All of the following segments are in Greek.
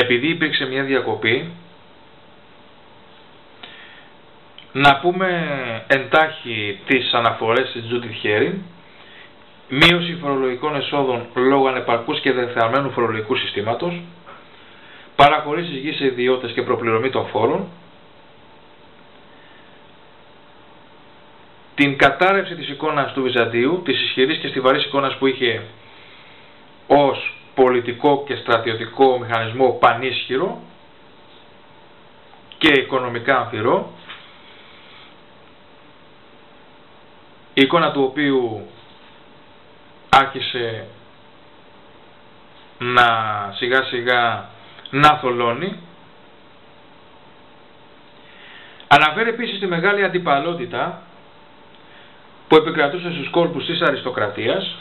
επειδή υπήρξε μια διακοπή, να πούμε εντάχει τις αναφορές της Judith Herin: μείωση φορολογικών εσόδων λόγω ανεπαρκούς και δεθεαμένου φορολογικού συστήματος, παραχωρήσεις γης σε ιδιώτες και προπληρωμή των φόρων, την κατάρρευση της εικόνας του Βυζαντίου, της ισχυρής και στιβαρής εικόνας που είχε ως πολιτικό και στρατιωτικό μηχανισμό πανίσχυρο και οικονομικά αμφιρό, η εικόνα του οποίου άρχισε να σιγά σιγά να θολώνει. Αναφέρει επίσης τη μεγάλη αντιπαλότητα που επικρατούσε στους κόλπους της αριστοκρατίας,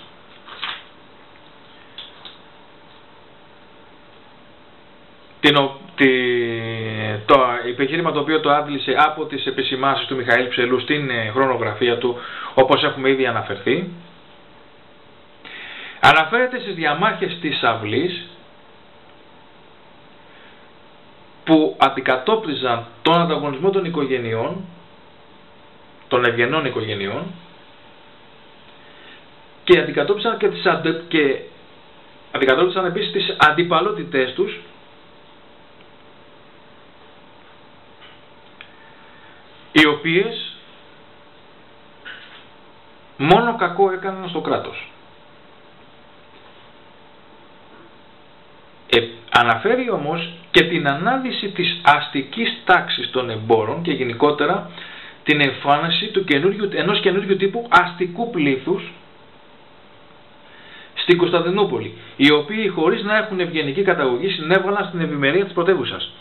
το επιχείρημα το οποίο το άντλησε από τις επισημάνσεις του Μιχαήλ Ψελού στην χρονογραφία του, όπως έχουμε ήδη αναφερθεί. Αναφέρεται στις διαμάχες της αυλής που αντικατόπτριζαν τον ανταγωνισμό των οικογενειών, των ευγενών οικογενειών, και αντικατόπτριζαν επίσης τις αντιπαλότητές τους, οι οποίες μόνο κακό έκαναν στο κράτος. Αναφέρει όμως και την ανάδυση της αστικής τάξης των εμπόρων και γενικότερα την εμφάνιση ενός καινούριου τύπου αστικού πλήθους στην Κωνσταντινούπολη, οι οποίοι χωρίς να έχουν ευγενική καταγωγή συνέβαλαν στην ευημερία της πρωτεύουσας.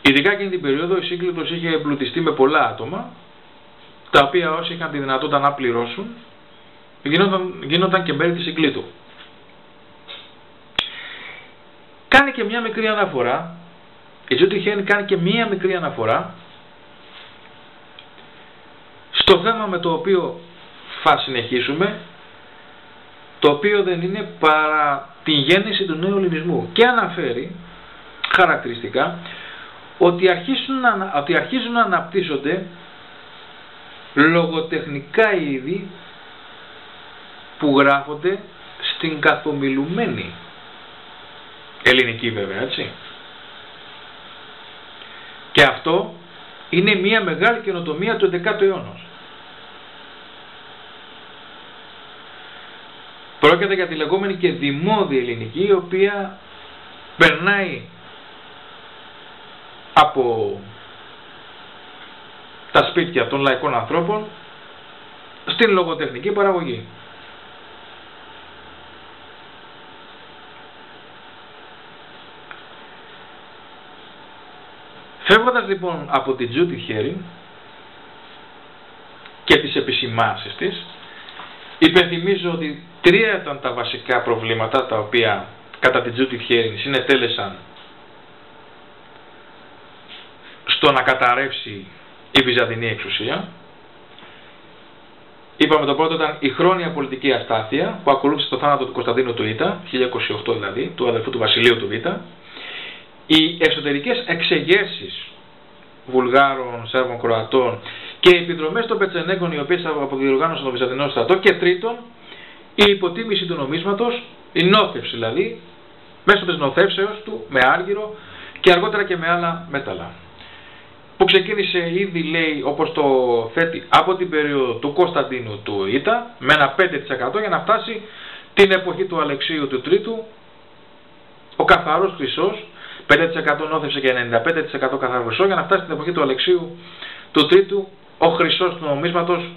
Ειδικά εκείνη την περίοδο η Σύγκλητος είχε εμπλουτιστεί με πολλά άτομα, τα οποία όσοι είχαν τη δυνατότητα να πληρώσουν γίνονταν και μέρη της Συγκλήτου. Κάνει και μια μικρή αναφορά, η Judith Herin κάνει και μια μικρή αναφορά στο θέμα με το οποίο θα συνεχίσουμε, το οποίο δεν είναι παρά τη γέννηση του νέου ελληνισμού, και αναφέρει χαρακτηριστικά ότι αρχίζουν να αναπτύσσονται λογοτεχνικά είδη που γράφονται στην καθομιλουμένη ελληνική, βέβαια, έτσι. Και αυτό είναι μια μεγάλη καινοτομία του 11ου αιώνα. Πρόκειται για τη λεγόμενη και δημόδια ελληνική, η οποία περνάει από τα σπίτια των λαϊκών ανθρώπων στην λογοτεχνική παραγωγή. Φεύγοντας λοιπόν από την Judith Herin και τις επισημάνσεις της, υπενθυμίζω ότι 3 ήταν τα βασικά προβλήματα τα οποία κατά την Judith Herin συνετέλεσαν στο να καταρρεύσει η βυζαντινή εξουσία. Είπαμε, το πρώτο ήταν η χρόνια πολιτική αστάθεια που ακολούθησε το θάνατο του Κωνσταντίνου του Ήτα, 1028 δηλαδή, του αδελφού του Βασιλείου του Β', οι εσωτερικές εξεγέρσεις Βουλγάρων, Σέρβων, Κροατών και οι επιδρομές των Πετσενέγκων, οι οποίες αποδιοργάνωσαν τον Βυζαντινό στρατό, και τρίτον η υποτίμηση του νομίσματος, η νόθευση δηλαδή, μέσω της νοθεύσεως του με άργυρο και αργότερα και με άλλα μέταλλα, που ξεκίνησε ήδη, λέει, όπως το θέτει, από την περίοδο του Κωνσταντίνου του Ήτα με ένα 5% για να φτάσει την εποχή του Αλεξίου του Τρίτου, ο καθαρός χρυσός, 5% νόθευσε και 95% καθαρό χρυσό, για να φτάσει στην εποχή του Αλεξίου του Τρίτου ο χρυσός του νομίσματος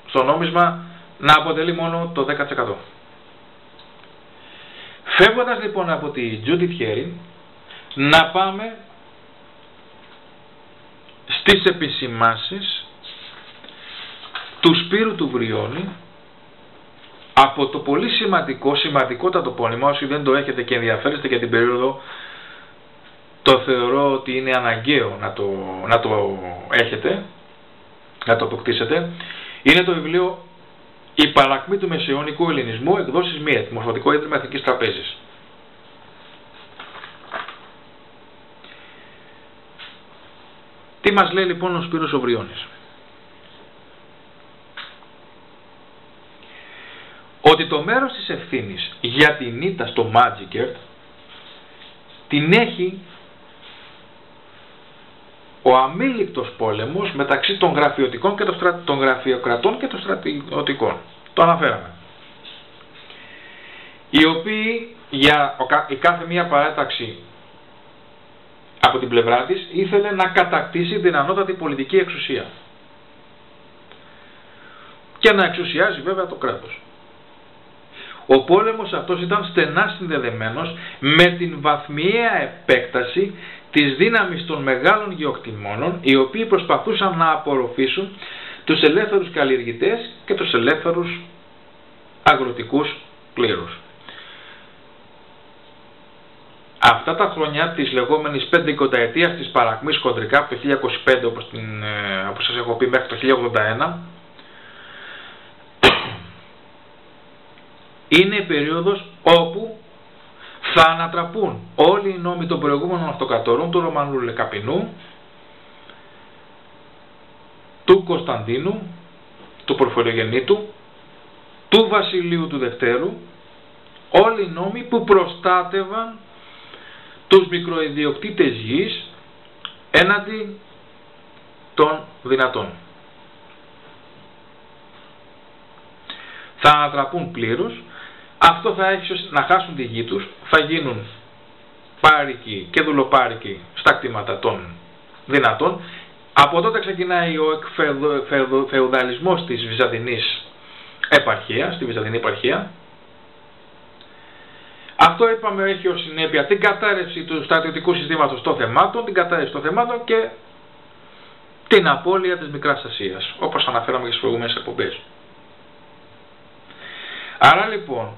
στο νόμισμα να αποτελεί μόνο το 10%. Φεύγοντας λοιπόν από τη Judith Herin, να πάμε στις επισημάνσεις του Σπύρου του Βριώνη από το πολύ σημαντικότατο πόνημα. Όσοι δεν το έχετε και ενδιαφέρεστε για την περίοδο, το θεωρώ ότι είναι αναγκαίο να το έχετε, να το αποκτήσετε. Είναι το βιβλίο Η παρακμή του μεσαιωνικού ελληνισμού, εκδόσεις ΜΙΕΤ, Μορφωτικό Ίδρυμα Εθνικής Τραπέζης. Τι μας λέει λοιπόν ο Σπύρος ο Βριώνης? Ότι το μέρος της ευθύνης για την ήττα στο Μάτζικερτ την έχει ο αμήλικτος πόλεμος μεταξύ των γραφειοτικών και των γραφειοκρατών και των στρατιωτικών. Το αναφέραμε. Οι οποίοι για η κάθε μία παράταξη από την πλευρά της ήθελε να κατακτήσει την ανώτατη πολιτική εξουσία και να εξουσιάζει βέβαια το κράτος. Ο πόλεμος αυτός ήταν στενά συνδεδεμένος με την βαθμιαία επέκταση της δύναμης των μεγάλων γεωκτημόνων, οι οποίοι προσπαθούσαν να απορροφήσουν τους ελεύθερους καλλιεργητές και τους ελεύθερους αγροτικούς πλήρους. Αυτά τα χρόνια της λεγόμενης 50ετίας της παρακμής χοντρικά, από το 1025 όπως σας έχω πει μέχρι το 1081, είναι η περίοδος όπου θα ανατραπούν όλοι οι νόμοι των προηγούμενων αυτοκρατόρων, του Ρωμανού Λεκαπινού, του Κωνσταντίνου, του Πορφυριογεννήτου, του Βασιλείου του Δευτέρου, όλοι οι νόμοι που προστάτευαν τους μικροϊδιοκτήτες γης έναντι των δυνατών. Θα ανατραπούν πλήρως. Αυτό θα έχει να χάσουν τη γη τους, θα γίνουν πάρικοι και δουλοπάρικοι στα κτήματα των δυνατών. Από τότε ξεκινάει ο φεουδαλισμός της Βυζαντινής επαρχίας, στη Βυζαντινή επαρχία. Αυτό είπαμε έχει ως συνέπεια την κατάρρευση του στρατιωτικού συστήματος των θεμάτων, την κατάρρευση των θεμάτων και την απώλεια της Μικράς Ασίας, όπως αναφέραμε και στις προηγούμενες εκπομπές. Άρα λοιπόν,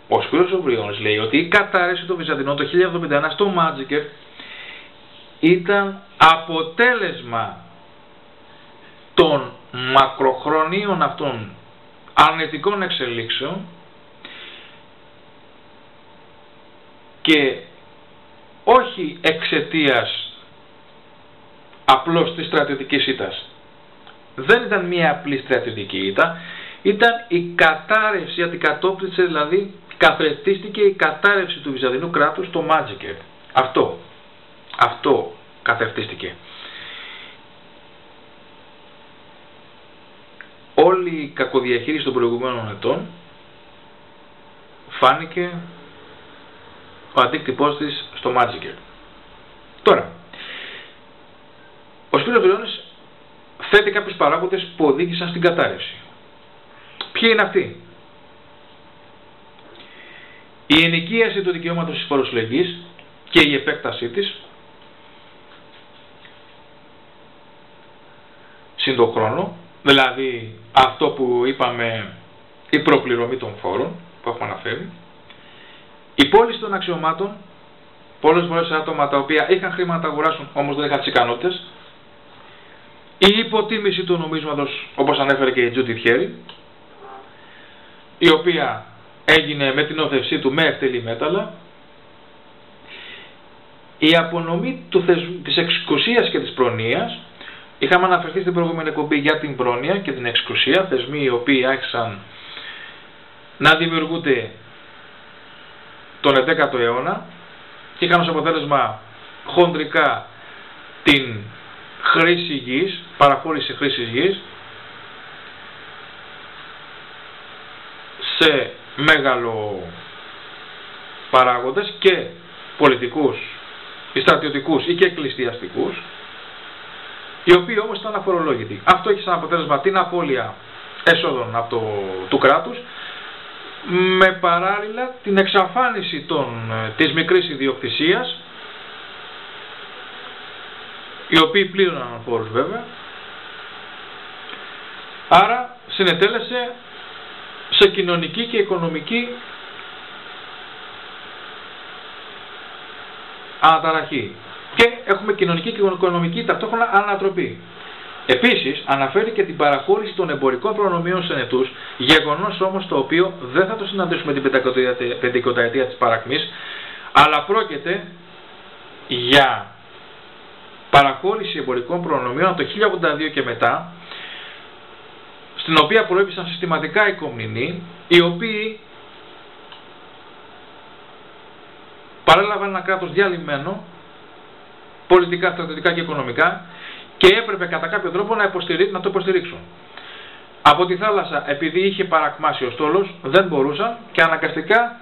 ο Σπύρος ο Βριώνης λέει ότι η κατάρρευση των Βυζαντινών το 1071 στο Μάτζικερτ ήταν αποτέλεσμα των μακροχρονίων αυτών αρνητικών εξελίξεων και όχι εξαιτίας απλώς της στρατιωτικής ήττας. Δεν ήταν μία απλή στρατιωτική ήττα, ήταν η κατάρρευση, αντικατόπτρισε δηλαδή, καθρεφτίστηκε η κατάρρευση του Βυζαντινού κράτους στο Μάτζικερτ. Αυτό καθρεφτίστηκε. Όλη η κακοδιαχείριση των προηγουμένων ετών φάνηκε ο αντίκτυπός της στο Μάτζικερτ. Τώρα, ο Σπύρος Βριώνης θέτει κάποιους παράγοντες που οδήγησαν στην κατάρρευση. Ποιοι είναι αυτοί? Η ενοικίαση του δικαιώματος της φοροσυλλογής και η επέκτασή της συν τον χρόνο, δηλαδή αυτό που είπαμε, η προπληρωμή των φόρων που έχουμε αναφέρει, η πώληση των αξιωμάτων, πολλές φορές άτομα τα οποία είχαν χρήματα να αγοράσουν όμως δεν είχαν τις ικανότητες, η υποτίμηση του νομίσματος όπως ανέφερε και η Τζούντιθ Χέρι, η οποία έγινε με την όθευσή του με ευτελή μέταλλα, η απονομή της εξουσίας και της προνοίας. Είχαμε αναφερθεί στην προηγούμενη εκπομπή για την πρόνοια και την εξουσία, θεσμοί οι οποίοι άρχισαν να δημιουργούνται τον 11ο αιώνα και είχαν ως αποτέλεσμα χοντρικά την χρήση γης, παραχώρηση χρήσης γης σε μέγαλο παράγοντες και πολιτικούς, στρατιωτικούς ή και εκκληστιαστικούς, οι οποίοι όμως ήταν αφορολόγητοι. Αυτό έχει σαν αποτέλεσμα την απώλεια έσοδων του κράτους, με παράλληλα την εξαφάνιση της μικρής ιδιοκτησίας, οι οποίοι πλήρωναν φόρους βέβαια. Άρα συνετέλεσε σε κοινωνική και οικονομική αναταραχή. Και έχουμε κοινωνική και οικονομική ταυτόχρονα ανατροπή. Επίσης, αναφέρει και την παραχώρηση των εμπορικών προνομίων σε νετούς, γεγονός όμως το οποίο δεν θα το συναντήσουμε την 50η της παρακμής, αλλά πρόκειται για παραχώρηση εμπορικών προνομίων από το 1082 και μετά, στην οποία προέβησαν συστηματικά οι κομνηνοί, οι οποίοι παρέλαβαν ένα κράτος διαλυμένο, πολιτικά, στρατιωτικά και οικονομικά, και έπρεπε κατά κάποιο τρόπο να το υποστηρίξουν. Από τη θάλασσα, επειδή είχε παρακμάσει ο στόλος, δεν μπορούσαν και αναγκαστικά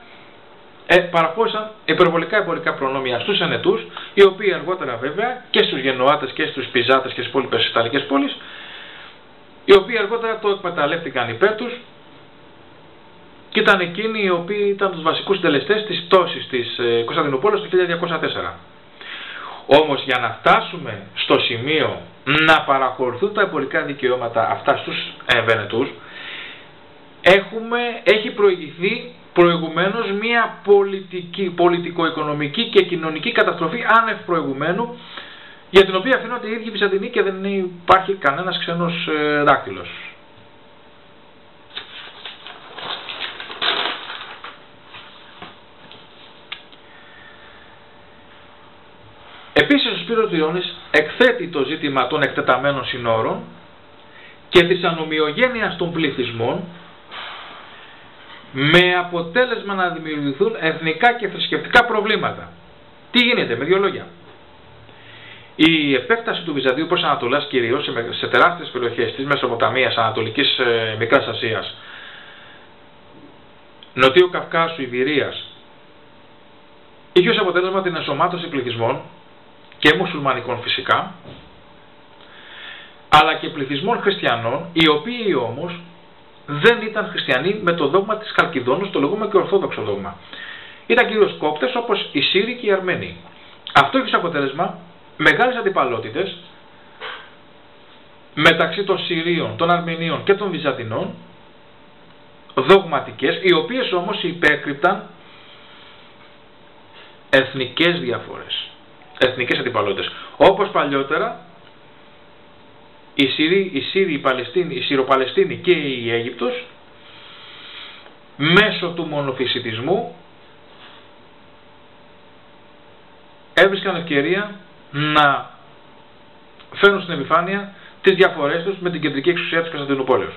παραχώρησαν υπερβολικά εμπορικά προνόμια στους Ενετούς, οι οποίοι αργότερα βέβαια και στους Γενοάτες και στους Πιζάτες και στις υπόλοιπες Ιταλικές πόλεις, οι οποίοι αργότερα το εκμεταλλεύτηκαν υπέρ τους και ήταν εκείνοι οι οποίοι ήταν τους βασικούς συντελεστές της πτώσης της Κωνσταντινούπολης το 1204. Όμως για να φτάσουμε στο σημείο να παραχωρηθούν τα εμπορικά δικαιώματα αυτά στους Βενετούς, έχει προηγηθεί προηγουμένως μια πολιτικο-οικονομική και κοινωνική καταστροφή άνευ προηγουμένου, για την οποία αφήνονται οι ίδιοι Βυζαντινοί και δεν υπάρχει κανένας ξένος δάκτυλος. Επίσης ο Σπύρος Διόνης εκθέτει το ζήτημα των εκτεταμένων συνόρων και της ανομοιογένειας των πληθυσμών, με αποτέλεσμα να δημιουργηθούν εθνικά και θρησκευτικά προβλήματα. Τι γίνεται, με δύο λόγια. Η επέκταση του Βυζαντίου προς Ανατολάς, κυρίως σε τεράστιες περιοχές της Μεσοποταμίας, Ανατολικής Μικράς Ασίας, Νοτιού Καυκάσου, Ιβηρίας, είχε ως αποτέλεσμα την ενσωμάτωση πληθυσμών και μουσουλμανικών φυσικά, αλλά και πληθυσμών χριστιανών, οι οποίοι όμως δεν ήταν χριστιανοί με το δόγμα της Χαλκιδόνος, το λεγόμενο και ορθόδοξο δόγμα. Ήταν κυρίως κόπτες, όπως οι Σύριοι και οι Αρμένοι. Αυτό έχει ως αποτέλεσμα μεγάλες αντιπαλότητες μεταξύ των Συρίων, των Αρμενίων και των Βυζαντινών, δογματικές, οι οποίες όμως υπέκρυπταν εθνικές διαφορές, εθνικές αντιπαλότητες. Όπως παλιότερα οι Σύριοι, οι Παλαιστίνοι, οι Συροπαλαιστίνοι και η Αίγυπτος, μέσω του μονοφυσιτισμού έβρισκαν ευκαιρία να φέρουν στην επιφάνεια τις διαφορές τους με την κεντρική εξουσία της Κωνσταντινούπολης.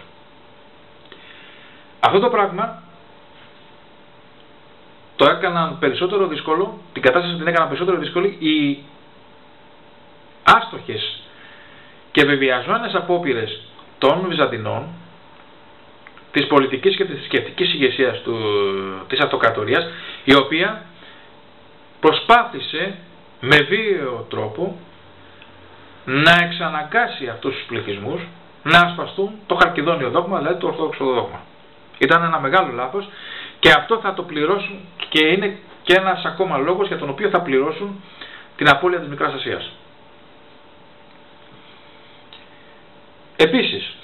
Αυτό το πράγμα το έκαναν περισσότερο δύσκολο, την κατάσταση την έκαναν περισσότερο δύσκολη οι άστοχες και βεβαιασμένες απόπειρες των Βυζαντινών, της πολιτικής και της θρησκευτικής ηγεσίας της αυτοκρατορίας, η οποία προσπάθησε με βίαιο τρόπο να εξαναγκάσει αυτούς τους πληθυσμούς να ασπαστούν το χαλκιδόνιο δόγμα, δηλαδή το ορθόδοξο δόγμα. Ήταν ένα μεγάλο λάθος και αυτό θα το πληρώσουν, και είναι και ένας ακόμα λόγος για τον οποίο θα πληρώσουν την απώλεια της Μικράς Ασίας. Επίσης,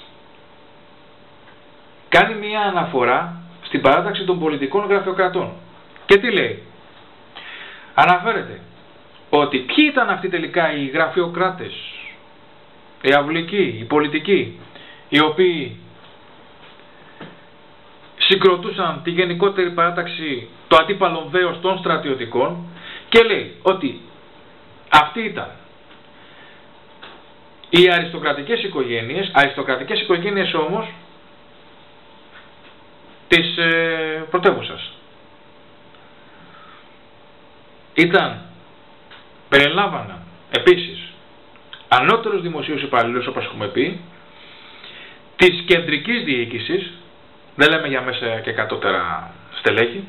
κάνει μία αναφορά στην παράταξη των πολιτικών γραφειοκρατών. Και τι λέει? Αναφέρεται ότι ποιοι ήταν αυτοί τελικά οι γραφειοκράτες, οι αυλικοί, οι πολιτικοί, οι οποίοι συγκροτούσαν τη γενικότερη παράταξη, το αντίπαλο δέος των στρατιωτικών, και λέει ότι αυτοί ήταν οι αριστοκρατικές οικογένειες όμως της πρωτεύουσας. Περιλάμβαναν επίσης ανώτερους δημοσίους υπαλλήλους, όπως έχουμε πει, της κεντρικής διοίκησης, δεν λέμε για μέσα και κατώτερα στελέχη,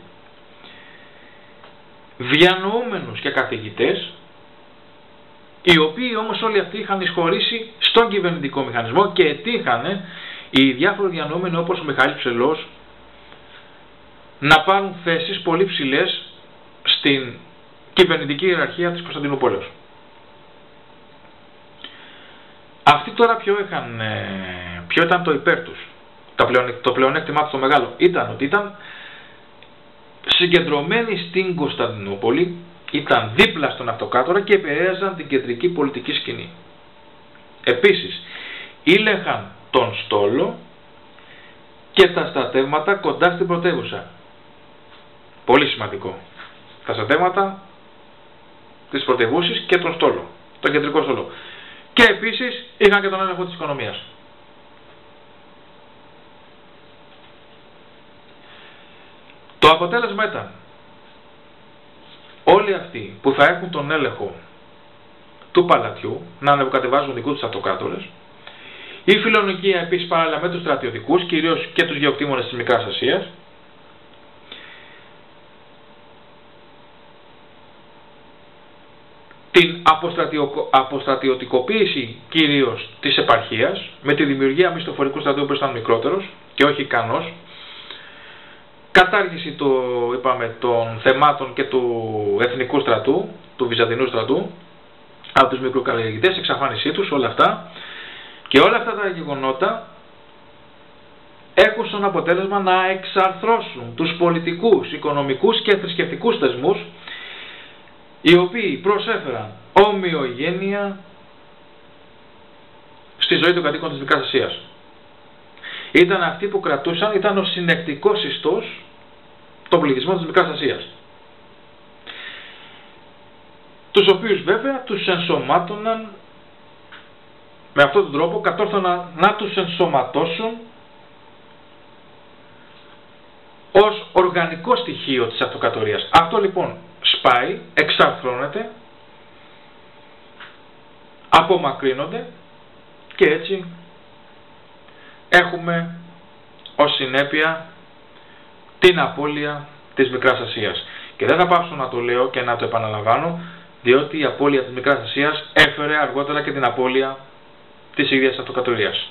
διανοούμενους και καθηγητές, οι οποίοι όμως όλοι αυτοί είχαν εισχωρήσει στον κυβερνητικό μηχανισμό και ετύχανε οι διάφοροι διανοούμενοι, όπως ο Μιχαήλ Ψελός, να πάρουν θέσεις πολύ ψηλές στην κυβερνητική ιεραρχία της Κωνσταντινούπολης. Αυτοί τώρα ποιο ήταν το υπέρ τους? Το πλεονέκτημά τους το μεγάλο ήταν ότι ήταν συγκεντρωμένοι στην Κωνσταντινούπολη, ήταν δίπλα στον αυτοκράτορα και επηρέαζαν την κεντρική πολιτική σκηνή. Επίσης, ήλεγχαν τον στόλο και τα στρατεύματα κοντά στην πρωτεύουσα. Πολύ σημαντικό. Τα στρατεύματα της πρωτεύουσης και τον στόλο, τον κεντρικό στόλο. Και επίσης είχαν και τον έλεγχο της οικονομίας. Το αποτέλεσμα ήταν όλοι αυτοί που θα έχουν τον έλεγχο του παλατιού να ανεβοκατεβάζουν δικούς τους αυτοκράτορες, η Φιλονικία επίσης παράλληλα με τους στρατιωτικούς, κυρίως και τους γεωκτήμονες της Μικράς Ασίας, την αποστρατιωτικοποίηση κυρίως της επαρχίας, με τη δημιουργία μισθοφορικού στρατού που ήταν μικρότερος και όχι ικανός, κατάργηση των θεμάτων και του εθνικού στρατού, του βυζαντινού στρατού, από τους μικροκαλλιεργητές, εξαφάνισή τους, όλα αυτά. Και όλα αυτά τα γεγονότα έχουν σαν αποτέλεσμα να εξαρθρώσουν τους πολιτικούς, οικονομικούς και θρησκευτικούς θεσμούς, οι οποίοι προσέφεραν ομοιογένεια στη ζωή των κατοίκων της Μικράς Ασίας. Ήταν αυτοί που κρατούσαν, ήταν ο συνεκτικός ιστός των πληθυσμών της Μικράς Ασίας. Τους οποίους βέβαια τους ενσωμάτωναν, με αυτόν τον τρόπο κατόρθωναν να τους ενσωματώσουν ως οργανικό στοιχείο της αυτοκρατορίας. Αυτό λοιπόν σπάει, εξαρθρώνεται, απομακρύνονται και έτσι έχουμε ως συνέπεια την απώλεια της Μικράς Ασίας. Και δεν θα πάψω να το λέω και να το επαναλαμβάνω, διότι η απώλεια της Μικράς Ασίας έφερε αργότερα και την απώλεια της ίδιας αυτοκρατορίας.